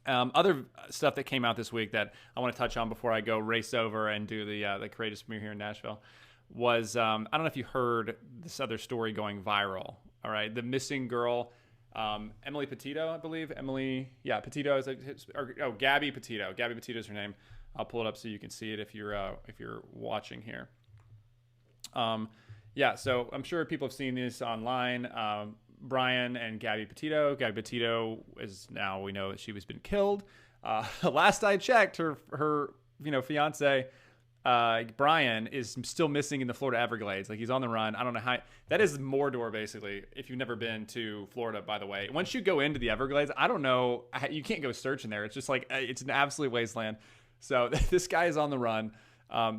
Other stuff that came out this week that I want to touch on before I go race over and do the Courageous premiere here in Nashville was I don't know if you heard this other story going viral. All right, the missing girl, Emily Petito, I believe. Petito is Gabby Petito. Gabby Petito is her name. I'll pull it up so you can see it if you're watching here. So I'm sure people have seen this online. Brian and Gabby Petito. Gabby Petito is now, we know that she was been killed. Last I checked, her fiance, Brian, is still missing in the Florida Everglades. Like, he's on the run. I don't know how. That is Mordor, basically, if you've never been to Florida, by the way. Once you go into the Everglades, I don't know. You can't go searching there. It's just like, it's an absolute wasteland. So this guy is on the run.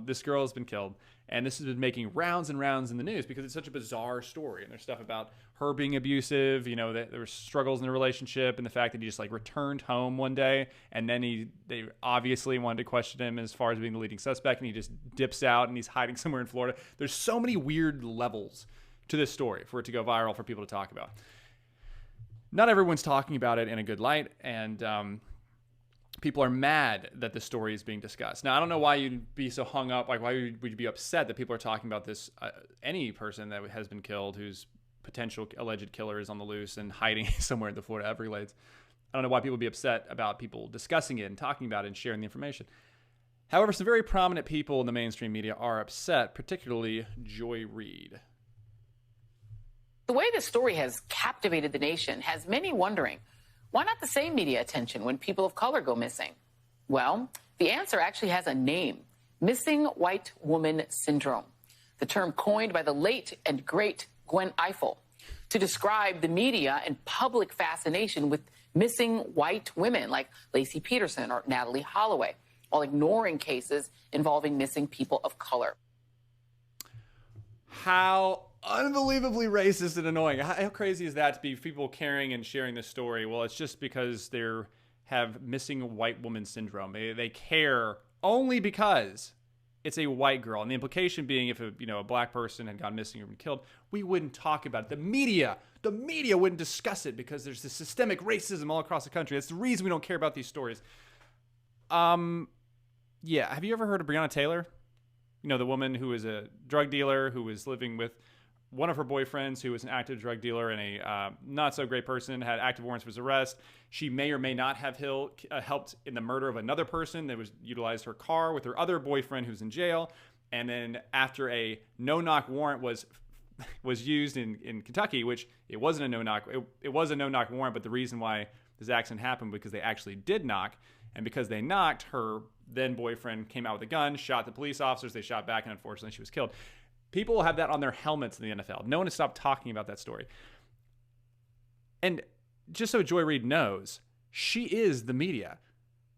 This girl has been killed. And this has been making rounds and rounds in the news because it's such a bizarre story. And there's stuff about her being abusive, that there were struggles in the relationship, and the fact that he just returned home one day, and then they obviously wanted to question him as far as being the leading suspect, and he just dips out and he's hiding somewhere in Florida. There's so many weird levels to this story for it to go viral, for people to talk about. Not everyone's talking about it in a good light, and people are mad that the story is being discussed. Now, I don't know why you'd be so hung up. Like, why would you be upset that people are talking about this? Any person that has been killed whose potential alleged killer is on the loose and hiding somewhere in the Florida Everglades. I don't know why people would be upset about people discussing it and talking about it and sharing the information. However, some very prominent people in the mainstream media are upset, particularly Joy Reid. The way this story has captivated the nation has many wondering, why not the same media attention when people of color go missing? Well, the answer actually has a name: missing white woman syndrome, the term coined by the late and great Gwen Ifill to describe the media and public fascination with missing white women like Lacey Peterson or Natalie Holloway, while ignoring cases involving missing people of color. How unbelievably racist and annoying. How crazy is that to be people caring and sharing this story? Well, it's just because they have missing white woman syndrome. They care only because it's a white girl. And the implication being, if a black person had gone missing or been killed, we wouldn't talk about it. The media wouldn't discuss it because there's this systemic racism all across the country. That's the reason we don't care about these stories. Have you ever heard of Breonna Taylor? The woman who is a drug dealer who was living with one of her boyfriends who was an active drug dealer and a not so great person, had active warrants for his arrest. She may or may not have helped in the murder of another person that utilized her car with her other boyfriend who's in jail. And then after a no-knock warrant was used in Kentucky, which it wasn't a no-knock, it was a no-knock warrant, but the reason why this accident happened because they actually did knock. And because they knocked, her then boyfriend came out with a gun, shot the police officers, they shot back, and unfortunately she was killed. People have that on their helmets in the NFL. No one has stopped talking about that story. And just so Joy Reid knows, she is the media.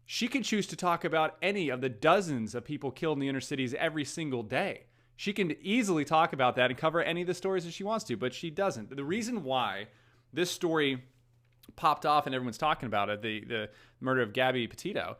She can choose to talk about any of the dozens of people killed in the inner cities every single day. She can easily talk about that and cover any of the stories that she wants to, but she doesn't. The reason why this story popped off and everyone's talking about it, the murder of Gabby Petito,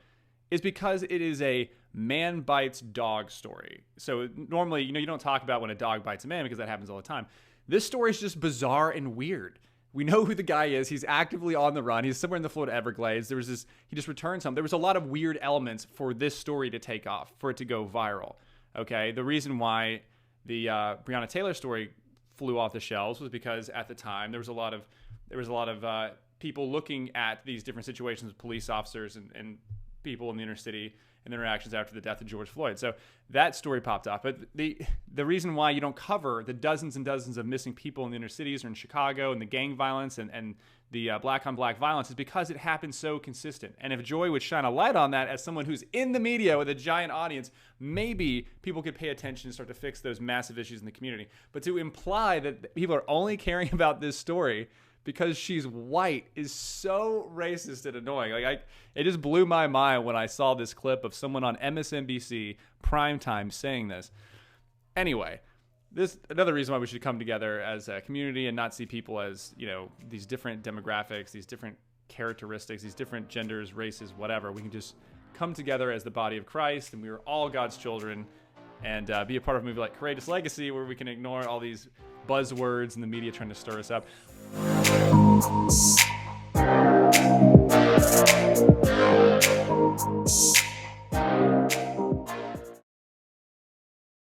is because it is a man bites dog story. So normally, you don't talk about when a dog bites a man because that happens all the time. This story is just bizarre and weird. We know who the guy is. He's actively on the run. He's somewhere in the Florida Everglades. He just returned home. There was a lot of weird elements for this story to take off, for it to go viral. Okay. The reason why the Breonna Taylor story flew off the shelves was because at the time there was a lot of people looking at these different situations with police officers and people in the inner city and their reactions after the death of George Floyd. So that story popped off. But the reason why you don't cover the dozens and dozens of missing people in the inner cities or in Chicago and the gang violence and the black on black violence is because it happens so consistent. And if Joy would shine a light on that as someone who's in the media with a giant audience, maybe people could pay attention and start to fix those massive issues in the community. But to imply that people are only caring about this story because she's white is so racist and annoying. It just blew my mind when I saw this clip of someone on MSNBC primetime saying this. Anyway, this another reason why we should come together as a community and not see people as, these different demographics, these different characteristics, these different genders, races, whatever. We can just come together as the body of Christ, and we are all God's children, and be a part of a movie like Courageous Legacy, where we can ignore all these buzzwords and the media trying to stir us up.